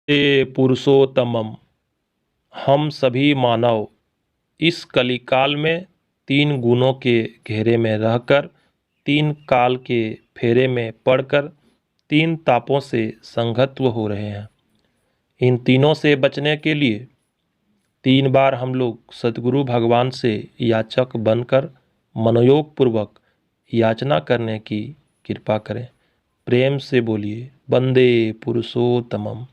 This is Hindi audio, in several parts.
पुरुषोत्तमम। हम सभी मानव इस कलिकाल में तीन गुणों के घेरे में रहकर, तीन काल के फेरे में पड़कर, तीन तापों से संघत्व हो रहे हैं। इन तीनों से बचने के लिए तीन बार हम लोग सद्गुरु भगवान से याचक बनकर मनोयोग पूर्वक याचना करने की कृपा करें। प्रेम से बोलिए, वंदे पुरुषोत्तमम,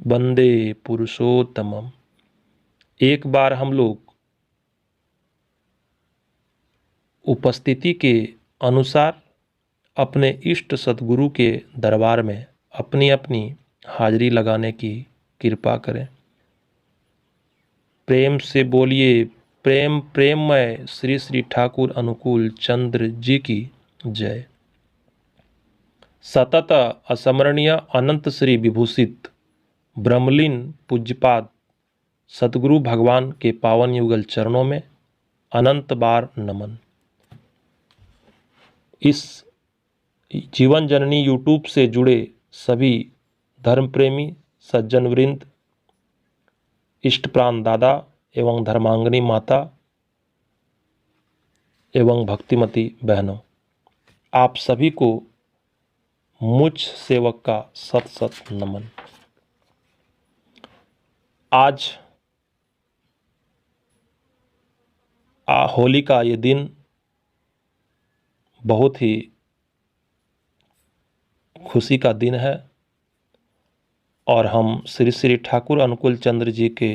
वंदे पुरुषोत्तमम। एक बार हम लोग उपस्थिति के अनुसार अपने इष्ट सद्गुरु के दरबार में अपनी अपनी हाजिरी लगाने की कृपा करें। प्रेम से बोलिए, प्रेम प्रेममय श्री श्री ठाकुर अनुकूल चंद्र जी की जय। सतत असमरणीय अनंत श्री विभूषित ब्रह्मलीन पूज्यपाद सद्गुरु भगवान के पावन युगल चरणों में अनंत बार नमन। इस जीवन जननी यूट्यूब से जुड़े सभी धर्म प्रेमी सज्जन वृंद, इष्ट प्राण दादा एवं धर्मांगनी माता एवं भक्तिमती बहनों, आप सभी को मुझ सेवक का सत सत नमन। आज होली का ये दिन बहुत ही खुशी का दिन है और हम श्री श्री ठाकुर अनुकूल चंद्र जी के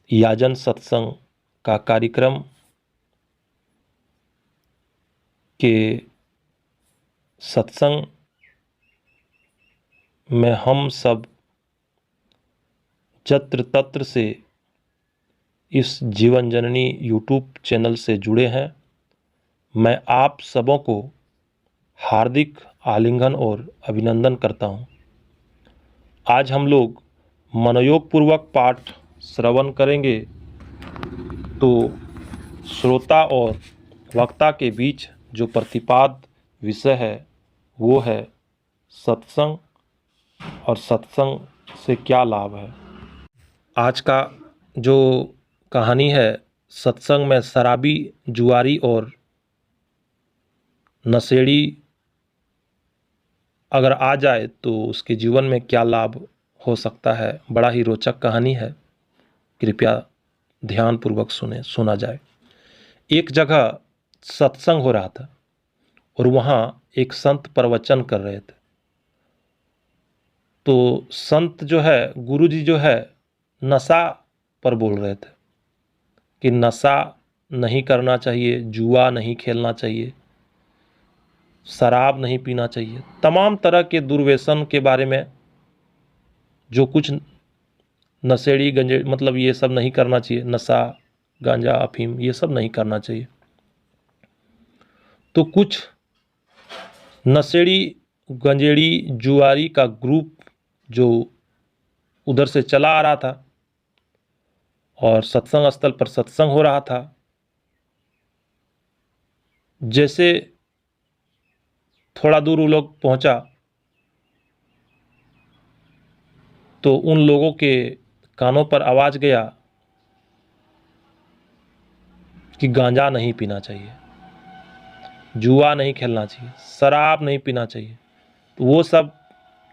याजन सत्संग का कार्यक्रम के सत्संग में हम सब जत्र तत्र से इस जीवन जननी यूट्यूब चैनल से जुड़े हैं। मैं आप सबों को हार्दिक आलिंगन और अभिनंदन करता हूं। आज हम लोग मनोयोग पूर्वक पाठ श्रवण करेंगे तो श्रोता और वक्ता के बीच जो प्रतिपाद विषय है वो है सत्संग और सत्संग से क्या लाभ है। आज का जो कहानी है, सत्संग में शराबी, जुआरी और नशेड़ी अगर आ जाए तो उसके जीवन में क्या लाभ हो सकता है। बड़ा ही रोचक कहानी है, कृपया ध्यानपूर्वक सुना जाए। एक जगह सत्संग हो रहा था और वहाँ एक संत प्रवचन कर रहे थे। तो संत जो है, गुरु जी जो है, नशा पर बोल रहे थे कि नशा नहीं करना चाहिए, जुआ नहीं खेलना चाहिए, शराब नहीं पीना चाहिए, तमाम तरह के दुर्व्यसन के बारे में, जो कुछ नशेड़ी गंजे मतलब ये सब नहीं करना चाहिए, नशा गांजा अफीम ये सब नहीं करना चाहिए। तो कुछ नशेड़ी गंजेड़ी जुआरी का ग्रुप जो उधर से चला आ रहा था और सत्संग स्थल पर सत्संग हो रहा था। जैसे थोड़ा दूर वो लोग पहुंचा तो उन लोगों के कानों पर आवाज गया कि गांजा नहीं पीना चाहिए, जुआ नहीं खेलना चाहिए, शराब नहीं पीना चाहिए। तो वो सब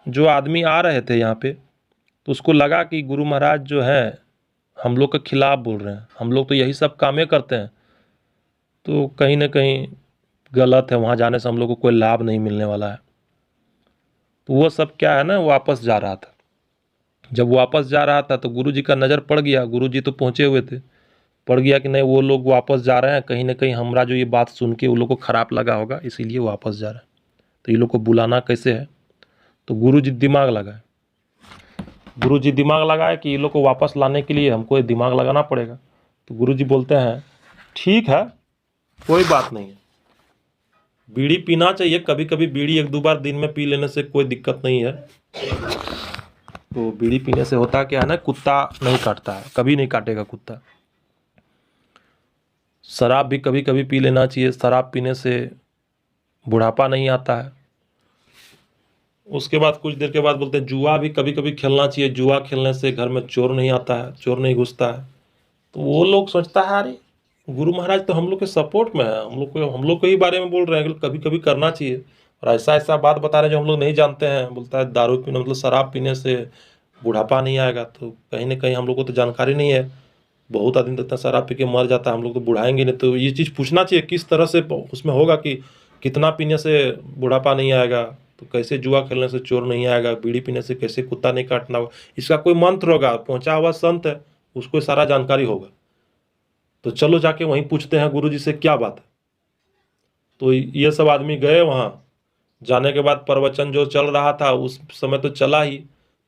जो आदमी आ रहे थे यहाँ पे, तो उसको लगा कि गुरु महाराज जो हैं हम लोग के खिलाफ बोल रहे हैं, हम लोग तो यही सब कामें करते हैं, तो कहीं ना कहीं गलत है, वहाँ जाने से हम लोग को कोई लाभ नहीं मिलने वाला है। तो वो सब क्या है ना, वापस जा रहा था। जब वापस जा रहा था तो गुरु जी का नज़र पड़ गया, गुरु जी तो पहुँचे हुए थे, पड़ गया कि नहीं वो लोग वापस जा रहे हैं, कहीं ना कहीं हमारा जो ये बात सुन के वो लोग को ख़राब लगा होगा, इसीलिए वापस जा रहा है। तो ये लोग को बुलाना कैसे है। तो गुरु जी दिमाग लगाए, गुरु जी दिमाग लगाए कि ये लोग को वापस लाने के लिए हमको ये दिमाग लगाना पड़ेगा। तो गुरु जी बोलते हैं ठीक है, कोई बात नहीं है, बीड़ी पीना चाहिए, कभी कभी बीड़ी एक दो बार दिन में पी लेने से कोई दिक्कत नहीं है। तो बीड़ी पीने से होता क्या है ना, कुत्ता नहीं काटता है, कभी नहीं काटेगा कुत्ता। शराब भी कभी कभी पी लेना चाहिए, शराब पीने से बुढ़ापा नहीं आता है। उसके बाद कुछ देर के बाद बोलते हैं जुआ भी कभी कभी खेलना चाहिए, जुआ खेलने से घर में चोर नहीं आता है, चोर नहीं घुसता है। तो वो लोग सोचता है अरे गुरु महाराज तो हम लोग के सपोर्ट में है, हम लोग को ही बारे में बोल रहे हैं कि कभी कभी करना चाहिए, और ऐसा ऐसा बात बता रहे हैं जो हम लोग नहीं जानते हैं। बोलता है दारू पीना मतलब शराब पीने से बुढ़ापा नहीं आएगा, तो कहीं ना कहीं हम लोग को तो जानकारी नहीं है। बहुत आदमी तो इतना शराब पी के मर जाता है, हम लोग तो बुढ़ाएंगे नहीं। तो ये चीज़ पूछना चाहिए किस तरह से उसमें होगा कि कितना पीने से बुढ़ापा नहीं आएगा, तो कैसे जुआ खेलने से चोर नहीं आएगा, बीड़ी पीने से कैसे कुत्ता नहीं काटना होगा, इसका कोई मंत्र होगा, पहुंचा हुआ संत है उसको सारा जानकारी होगा। तो चलो जाके वहीं पूछते हैं गुरु जी से क्या बात है। तो ये सब आदमी गए वहाँ। जाने के बाद प्रवचन जो चल रहा था उस समय तो चला ही,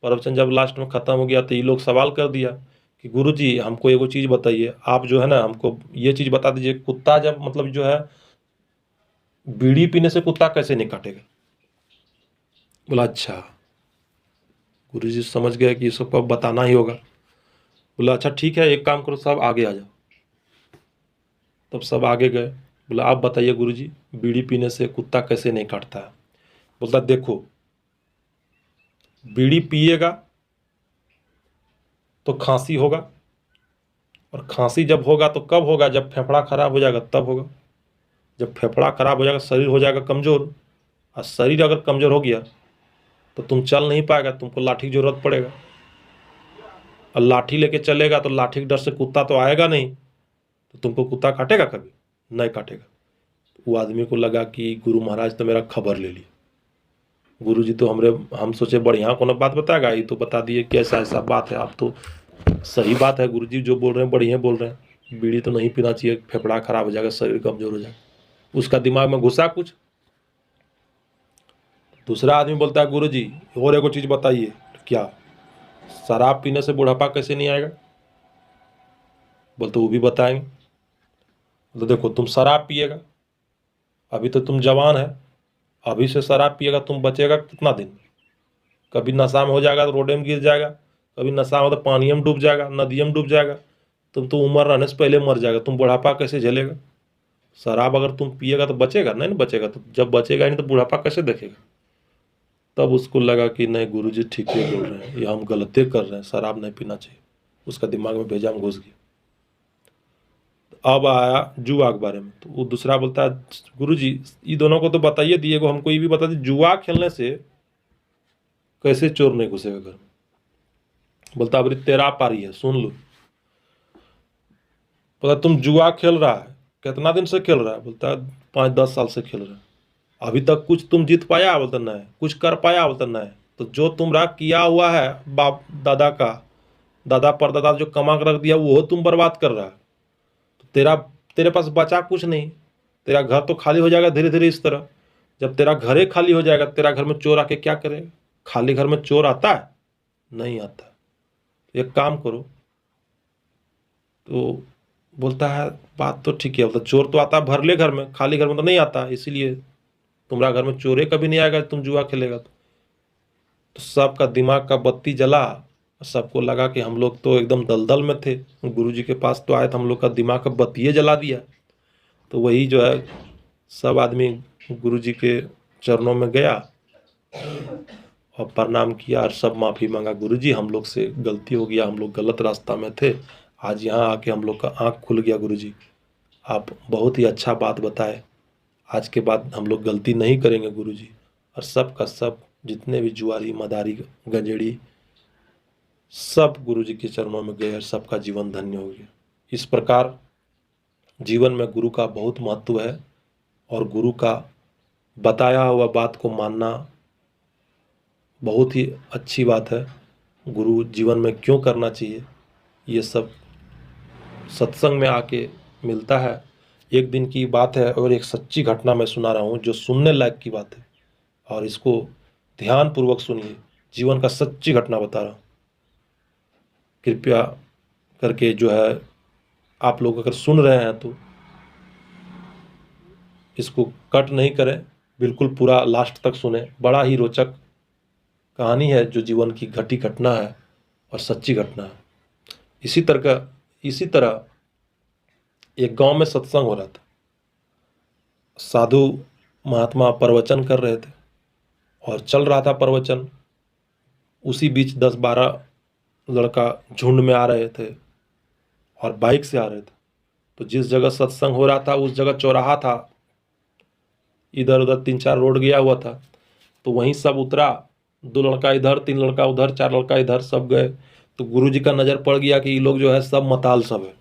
प्रवचन जब लास्ट में ख़त्म हो गया तो ये लोग सवाल कर दिया कि गुरु जी हमको एगो चीज़ बताइए, आप जो है ना हमको ये चीज़ बता दीजिए, कुत्ता जब मतलब जो है बीड़ी पीने से कुत्ता कैसे नहीं काटेगा। बोला अच्छा। गुरु जी समझ गए कि ये सबको अब बताना ही होगा। बोला अच्छा ठीक है, एक काम करो सब आगे आ जाओ। तब सब आगे गए। बोला आप बताइए गुरु जी बीड़ी पीने से कुत्ता कैसे नहीं काटता है। बोलता देखो बीड़ी पिएगा तो खांसी होगा, और खांसी जब होगा तो कब होगा, जब फेफड़ा खराब हो जाएगा तब होगा। जब फेफड़ा खराब हो जाएगा शरीर हो जाएगा कमज़ोर, और शरीर अगर कमज़ोर हो गया तो तुम चल नहीं पाएगा, तुमको लाठी की जरूरत पड़ेगा, और लाठी लेके चलेगा तो लाठी के डर से कुत्ता तो आएगा नहीं, तो तुमको कुत्ता काटेगा कभी नहीं काटेगा। वो आदमी को लगा कि गुरु महाराज तो मेरा खबर ले लिए, गुरु जी तो हम सोचे बढ़िया कोनो बात बताएगा, ये तो बता दिए कि ऐसा ऐसा बात है। आप तो सही बात है गुरु जी जो बोल रहे हैं बढ़िया बोल रहे हैं, बीड़ी तो नहीं पीना चाहिए, फेफड़ा खराब हो जाएगा, शरीर कमजोर हो जाएगा। उसका दिमाग में घुसा कुछ। दूसरा आदमी बोलता है गुरु जी और एक चीज़ बताइए, क्या शराब पीने से बुढ़ापा कैसे नहीं आएगा। बोलते वो भी बताएंगे। तो देखो तुम शराब पिएगा, अभी तो तुम जवान है, अभी से शराब पिएगा तुम बचेगा कितना दिन। कभी नशा में हो जाएगा तो रोडे में गिर जाएगा, कभी नशा हो तो पानी में डूब जाएगा, नदियों में डूब जाएगा, तुम तो उम्र रहने से पहले मर जाएगा, तुम बुढ़ापा कैसे झेलेगा। शराब अगर तुम पिएगा तो बचेगा नहीं ना, बचेगा तो जब बचेगा नहीं तो बुढ़ापा कैसे देखेगा। तब उसको लगा कि नहीं गुरुजी ठीक ही बोल रहे हैं, ये हम गलती कर रहे हैं, शराब नहीं पीना चाहिए। उसका दिमाग में भेजा में घुस गया। अब आया जुआ के बारे में, तो वो दूसरा बोलता है गुरुजी ये दोनों को तो बताइए दिए को, हमको ये भी बता दीजिए जुआ खेलने से कैसे चोर नहीं घुसेगा घर में। बोलता अभी तेरा पारी है सुन लो। बोला तुम जुआ खेल रहा है कितना दिन से खेल रहा है। बोलता है 5-10 साल से खेल रहा है। अभी तक कुछ तुम जीत पाया। बोलता नहीं। कुछ कर पाया। बोलता नहीं। तो जो तुम्हारा किया हुआ है बाप दादा का, दादा परदादा जो कमा कर रख दिया वो तुम बर्बाद कर रहा है। तो तेरे पास बचा कुछ नहीं, तेरा घर तो खाली हो जाएगा धीरे धीरे इस तरह। जब तेरा घर ही खाली हो जाएगा, तेरा घर में चोर आके क्या करेगा। खाली घर में चोर आता है नहीं आता। एक काम करो। तो बोलता है बात तो ठीक है, बोलता चोर तो आता है भरले घर में, खाली घर में तो नहीं आता, इसीलिए तुम्हारा घर में चोरे कभी नहीं आएगा तुम जुआ खेलेगा तो सबका दिमाग का बत्ती जला। सबको लगा कि हम लोग तो एकदम दलदल में थे, गुरुजी के पास तो आए तो हम लोग का दिमाग का बत्ती जला दिया। तो वही जो है सब आदमी गुरुजी के चरणों में गया और प्रणाम किया और सब माफ़ी मांगा। गुरुजी हम लोग से गलती हो गया, हम लोग गलत रास्ता में थे, आज यहाँ आके हम लोग का आँख खुल गया। गुरुजी आप बहुत ही अच्छा बात बताए, आज के बाद हम लोग गलती नहीं करेंगे गुरुजी। और सब का सब जितने भी जुआरी मदारी गंजेड़ी सब गुरुजी के चरणों में गए और सबका जीवन धन्य हो गया। इस प्रकार जीवन में गुरु का बहुत महत्व है और गुरु का बताया हुआ बात को मानना बहुत ही अच्छी बात है। गुरु जीवन में क्यों करना चाहिए ये सब सत्संग में आके मिलता है। एक दिन की बात है और एक सच्ची घटना मैं सुना रहा हूँ जो सुनने लायक की बात है, और इसको ध्यानपूर्वक सुनिए। जीवन का सच्ची घटना बता रहा हूँ, कृपया करके जो है आप लोग अगर सुन रहे हैं तो इसको कट नहीं करें, बिल्कुल पूरा लास्ट तक सुने। बड़ा ही रोचक कहानी है जो जीवन की घटी घटना है और सच्ची घटना है। इसी तरह एक गांव में सत्संग हो रहा था। साधु महात्मा प्रवचन कर रहे थे और चल रहा था प्रवचन। उसी बीच 10-12 लड़का झुंड में आ रहे थे और बाइक से आ रहे थे। तो जिस जगह सत्संग हो रहा था उस जगह चौराहा था, इधर उधर 3-4 रोड गया हुआ था। तो वहीं सब उतरा, 2 लड़का इधर, 3 लड़का उधर, 4 लड़का इधर, सब गए। तो गुरुजी का नज़र पड़ गया कि ये लोग जो है सब मताल सब है,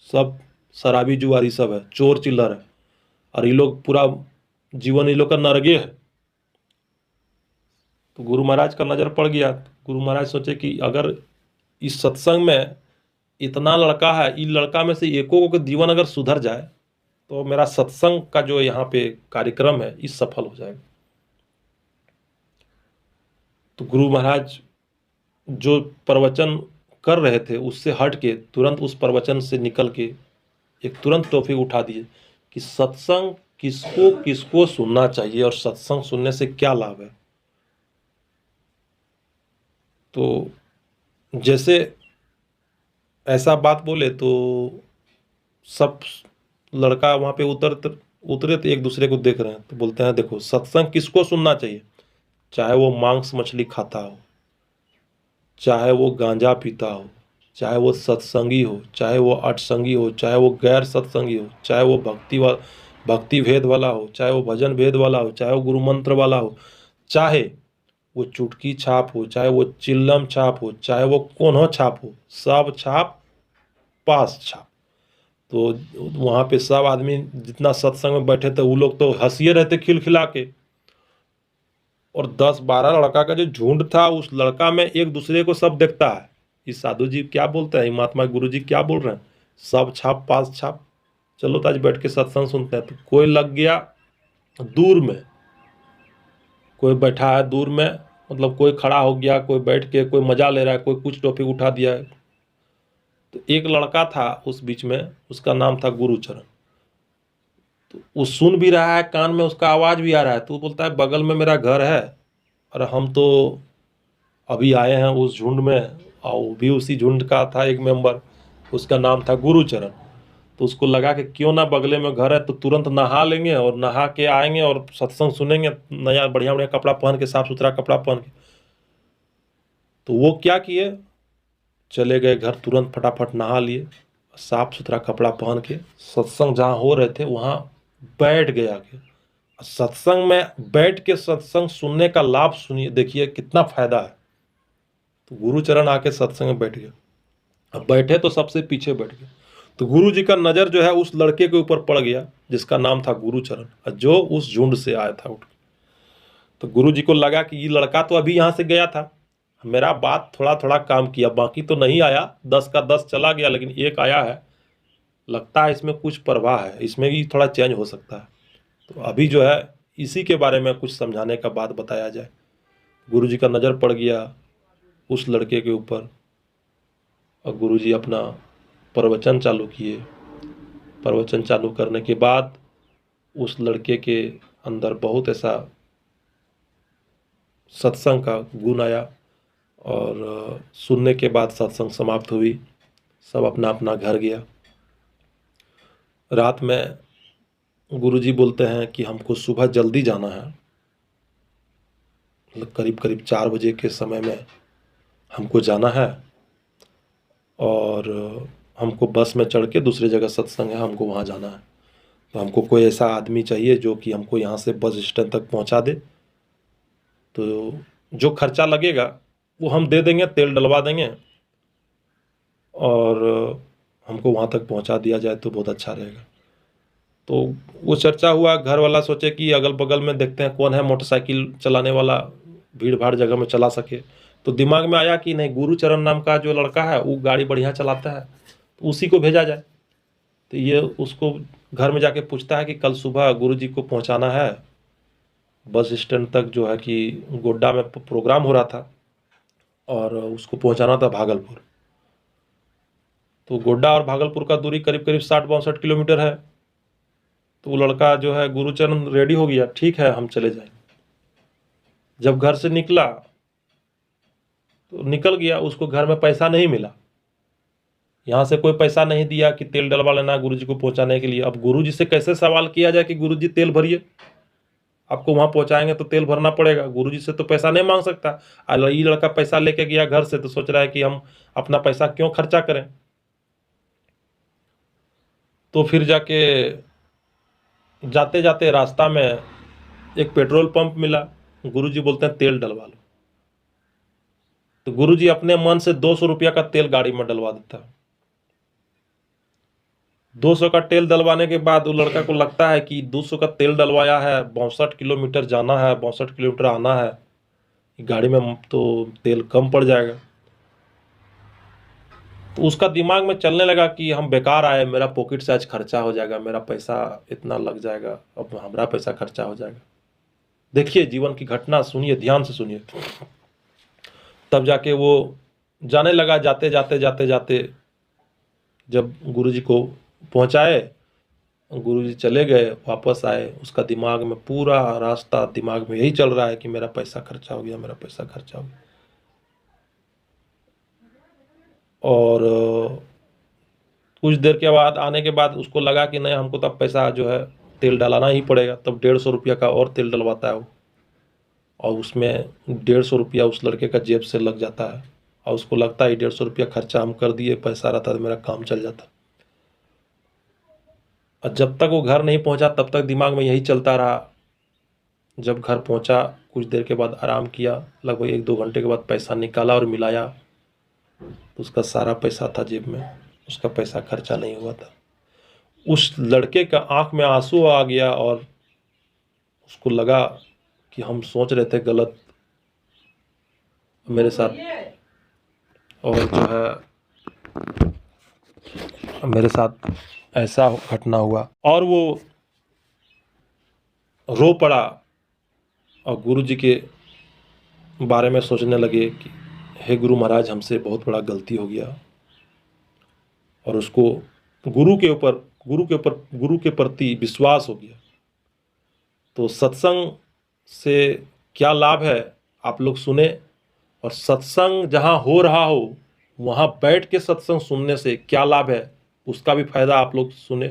सब शराबी जुआरी सब है, चोर चिल्लर है, और ये लोग पूरा जीवन ये लोग का नरगे है। तो गुरु महाराज का नज़र पड़ गया। गुरु महाराज सोचे कि अगर इस सत्संग में इतना लड़का है, इन लड़का में से एको को जीवन अगर सुधर जाए तो मेरा सत्संग का जो यहाँ पे कार्यक्रम है इस सफल हो जाएगा। तो गुरु महाराज जो प्रवचन कर रहे थे उससे हट के तुरंत उस प्रवचन से निकल के एक तुरंत टॉपिक उठा दिए कि सत्संग किसको किसको सुनना चाहिए और सत्संग सुनने से क्या लाभ है। तो जैसे ऐसा बात बोले तो सब लड़का वहाँ पे उतरे तो एक दूसरे को देख रहे हैं। तो बोलते हैं देखो सत्संग किसको सुनना चाहिए, चाहे वो मांस मछली खाता हो, चाहे वो गांजा पीता हो, चाहे वो सत्संगी हो, चाहे वो अठसंगी हो, चाहे वो गैर सत्संगी हो, चाहे वो भक्ति भेद वाला हो, चाहे वो भजन भेद वाला हो, चाहे वो गुरु मंत्र वाला हो, चाहे वो चुटकी छाप हो, चाहे वो चिल्लम छाप हो, चाहे वो कोन्हो छाप हो, सब छाप पास छाप। तो वहाँ पे सब आदमी जितना सत्संग में बैठे थे वो लोग तो हंसिए रहते खिलखिला के। और 10-12 लड़का का जो झुंड था उस लड़का में एक दूसरे को सब देखता है, इस साधु जी क्या बोलते हैं, महात्मा गुरु जी क्या बोल रहे हैं, सब छाप पास छाप, चलो तो आज बैठ के सत्संग सुनते हैं। तो कोई लग गया दूर में, कोई बैठा है दूर में, मतलब कोई खड़ा हो गया, कोई बैठ के कोई मजा ले रहा है, कोई कुछ टॉपिक उठा दिया है। तो एक लड़का था उस बीच में, उसका नाम था गुरुचरण। तो वो सुन भी रहा है, कान में उसका आवाज़ भी आ रहा है। तो वो बोलता है बगल में मेरा घर है और हम तो अभी आए हैं उस झुंड में, और वो भी उसी झुंड का था एक मेंबर, उसका नाम था गुरुचरण। तो उसको लगा कि क्यों ना बगले में घर है तो तुरंत नहा लेंगे और नहा के आएंगे और सत्संग सुनेंगे, नया बढ़िया बढ़िया कपड़ा पहन के, साफ सुथरा कपड़ा पहन के। तो वो क्या किए, चले गए घर, तुरंत फटाफट नहा लिए, साफ सुथरा कपड़ा पहन के सत्संग जहाँ हो रहे थे वहाँ बैठ गए आके। सत्संग में बैठ के सत्संग सुनने का लाभ सुनिए, देखिए कितना फायदा है। तो गुरुचरण आके सत्संग में बैठ गए। अब बैठे तो सबसे पीछे बैठ गए। तो गुरु जी का नज़र जो है उस लड़के के ऊपर पड़ गया जिसका नाम था गुरुचरण, जो उस झुंड से आया था उठ के। तो गुरु जी को लगा कि ये लड़का तो अभी यहाँ से गया था, मेरा बात थोड़ा थोड़ा काम किया, बाकी तो नहीं आया, 10 का 10 चला गया, लेकिन एक आया है, लगता है इसमें कुछ प्रवाह है, इसमें भी थोड़ा चेंज हो सकता है। तो अभी जो है इसी के बारे में कुछ समझाने का बात बताया जाए। गुरु जी का नज़र पड़ गया उस लड़के के ऊपर और गुरु जी अपना प्रवचन चालू किए। प्रवचन चालू करने के बाद उस लड़के के अंदर बहुत ऐसा सत्संग का गुण आया और सुनने के बाद सत्संग समाप्त हुई, सब अपना अपना घर गया। रात में गुरुजी बोलते हैं कि हमको सुबह जल्दी जाना है, मतलब करीब करीब 4 बजे के समय में हमको जाना है और हमको बस में चढ़ के दूसरी जगह सत्संग है, हमको वहाँ जाना है। तो हमको कोई ऐसा आदमी चाहिए जो कि हमको यहाँ से बस स्टैंड तक पहुँचा दे। तो जो खर्चा लगेगा वो हम दे देंगे, तेल डलवा देंगे और हमको वहाँ तक पहुँचा दिया जाए तो बहुत अच्छा रहेगा। तो वो चर्चा हुआ, घर वाला सोचे कि अगल बगल में देखते हैं कौन है मोटरसाइकिल चलाने वाला, भीड़ भाड़ जगह में चला सके। तो दिमाग में आया कि नहीं, गुरुचरण नाम का जो लड़का है वो गाड़ी बढ़िया चलाता है, तो उसी को भेजा जाए। तो ये उसको घर में जाके पूछता है कि कल सुबह गुरुजी को पहुंचाना है बस स्टैंड तक, जो है कि गोड्डा में प्रोग्राम हो रहा था और उसको पहुंचाना था भागलपुर। तो गोड्डा और भागलपुर का दूरी करीब करीब 60-62 किलोमीटर है। तो वो लड़का जो है गुरुचरण रेडी हो गया, ठीक है हम चले जाएंगे। जब घर से निकला तो निकल गया, उसको घर में पैसा नहीं मिला, यहाँ से कोई पैसा नहीं दिया कि तेल डलवा लेना गुरुजी को पहुंचाने के लिए। अब गुरुजी से कैसे सवाल किया जाए कि गुरुजी तेल भरिए, आपको वहाँ पहुँचाएंगे तो तेल भरना पड़ेगा, गुरुजी से तो पैसा नहीं मांग सकता। ये लड़का पैसा लेके गया घर से तो सोच रहा है कि हम अपना पैसा क्यों खर्चा करें। तो फिर जाके जाते जाते रास्ता में एक पेट्रोल पंप मिला, गुरुजी बोलते हैं तेल डलवा लो। तो गुरुजी अपने मन से 200 रुपया का तेल गाड़ी में डलवा देता है। 200 का तेल डलवाने के बाद वो लड़का को लगता है कि 200 का तेल डलवाया है, 62 किलोमीटर जाना है, 62 किलोमीटर आना है, गाड़ी में तो तेल कम पड़ जाएगा। तो उसका दिमाग में चलने लगा कि हम बेकार आए, मेरा पॉकेट से आज खर्चा हो जाएगा, मेरा पैसा इतना लग जाएगा, अब हमारा पैसा खर्चा हो जाएगा। देखिए जीवन की घटना सुनिए, ध्यान से सुनिए। तब जाके वो जाने लगा, जाते जाते जाते जाते जब गुरुजी को पहुंचाए, गुरुजी चले गए, वापस आए, उसका दिमाग में पूरा रास्ता दिमाग में यही चल रहा है कि मेरा पैसा खर्चा हो गया, मेरा पैसा खर्चा हो गया। और कुछ देर के बाद आने के बाद उसको लगा कि नहीं, हमको तब पैसा जो है तेल डलाना ही पड़ेगा। तब 150 रुपया का और तेल डलवाता है वो, और उसमें 150 रुपया उस लड़के का जेब से लग जाता है, और उसको लगता है 150 रुपया खर्चा हम कर दिए, पैसा रहता तो मेरा काम चल जाता। और जब तक वो घर नहीं पहुंचा तब तक दिमाग में यही चलता रहा। जब घर पहुंचा, कुछ देर के बाद आराम किया, लगभग 1-2 घंटे के बाद पैसा निकाला और मिलाया, तो उसका सारा पैसा था जेब में, उसका पैसा खर्चा नहीं हुआ था। उस लड़के का आंख में आंसू आ गया और उसको लगा कि हम सोच रहे थे गलत मेरे साथ, और जो है मेरे साथ ऐसा घटना हुआ। और वो रो पड़ा और गुरुजी के बारे में सोचने लगे कि हे गुरु महाराज, हमसे बहुत बड़ा गलती हो गया। और उसको गुरु के प्रति विश्वास हो गया। तो सत्संग से क्या लाभ है आप लोग सुने, और सत्संग जहाँ हो रहा हो वहाँ बैठ के सत्संग सुनने से क्या लाभ है उसका भी फायदा आप लोग सुने।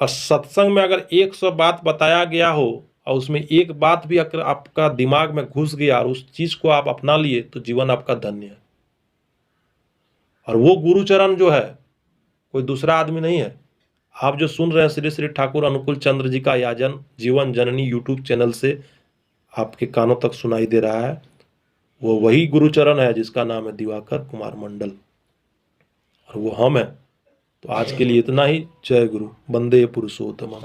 और सत्संग में अगर 100 बात बताया गया हो और उसमें एक बात भी अगर आपका दिमाग में घुस गया और उस चीज को आप अपना लिए तो जीवन आपका धन्य है। और वो गुरुचरण जो है कोई दूसरा आदमी नहीं है। आप जो सुन रहे हैं श्री श्री ठाकुर अनुकूल चंद्र जी का याजन जीवन जननी यूट्यूब चैनल से आपके कानों तक सुनाई दे रहा है, वो वही गुरुचरण है जिसका नाम है दिवाकर कुमार मंडल, और वो हम हैं। तो आज के लिए इतना ही। जय गुरु। वंदे पुरुषोत्तम।